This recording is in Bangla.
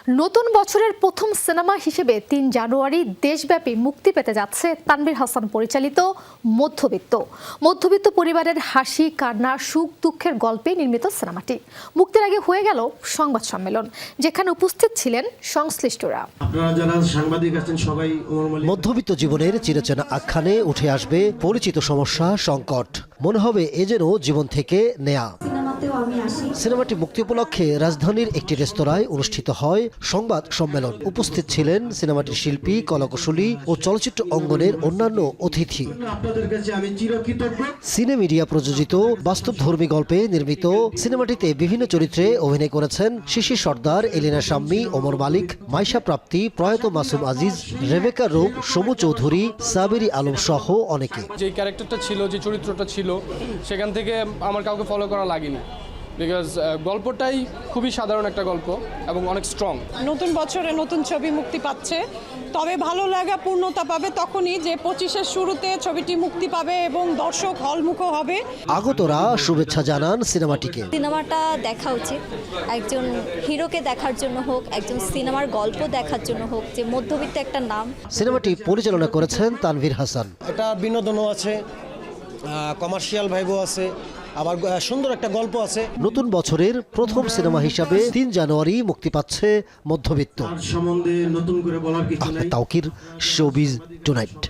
নতুন বছরের প্রথম সিনেমা হিসেবে ৩ জানুয়ারি দেশব্যাপী মুক্তি পেতে যাচ্ছে তানভীর হাসান পরিচালিত মধ্যবিত্ত পরিবারের হাসি কান্না সুখ দুঃখের গল্পে নির্মিত সিনেমাটি মুক্তির আগে হয়ে গেল সংবাদ সম্মেলন, যেখানে উপস্থিত ছিলেন সংশ্লিষ্টরা। আপনারা যারা সাংবাদিক আছেন সবাই মধ্যবিত্ত জীবনের চিরচেনা আখ্যানে উঠে আসবে পরিচিত সমস্যা, সংকট। মনে হবে এ যেন জীবন থেকে নেয়া। সিনেমাটি মুক্তি উপলক্ষে রাজধানীর একটি রেস্তোরাঁয় অনুষ্ঠিত হয় সংবাদ সম্মেলন। উপস্থিত ছিলেন সিনেমাটির শিল্পী, কলাকুশলী ও চলচ্চিত্র অঙ্গনের অন্যান্য অতিথি। সিনে মিডিয়া প্রযোজিত বাস্তবধর্মী গল্পে নির্মিত সিনেমাটিতে বিভিন্ন চরিত্রে অভিনয় করেছেন শিশির সর্দার, এলিনা শাম্মী, ওমর মালিক, মাইশা প্রাপ্তি, প্রয়াত মাসুম আজিজ, রেবেকা রূপ, সমু চৌধুরী, সাবেরি আলম সহ অনেকে। যে ক্যারেক্টারটা ছিল, যে চরিত্রটা ছিল, সেখান থেকে আমার কাউকে ফলো করা লাগেনি, বিকজ গল্পটাই খুবই সাধারণ একটা গল্প এবং অনেক স্ট্রং। নতুন বছরে নতুন ছবি মুক্তি পাচ্ছে, তবে ভালো লাগা পূর্ণতা পাবে তখনই যে 25-এর শুরুতে ছবিটি মুক্তি পাবে এবং দর্শক হলমুখো হবে। আগতরা শুভেচ্ছা জানান সিনেমাটিকে। সিনেমাটা দেখা উচিত, একজন হিরোকে দেখার জন্য হোক, একজন সিনেমার গল্প দেখার জন্য হোক, যে মধ্যবিত্ত একটা নাম। সিনেমাটি পরিচালনা করেছেন তানভীর হাসান। এটা বিনোদনও আছে, কমার্শিয়াল ভাইবও আছে, আবার সুন্দর একটা গল্প আছে। নতুন বছরের প্রথম সিনেমা হিসাবে ৩ জানুয়ারি মুক্তি পাচ্ছে মধ্যবিত্ত। সম্বন্ধে নতুন করে বলার কিছু নাই। Tauquir, showbiz tonight.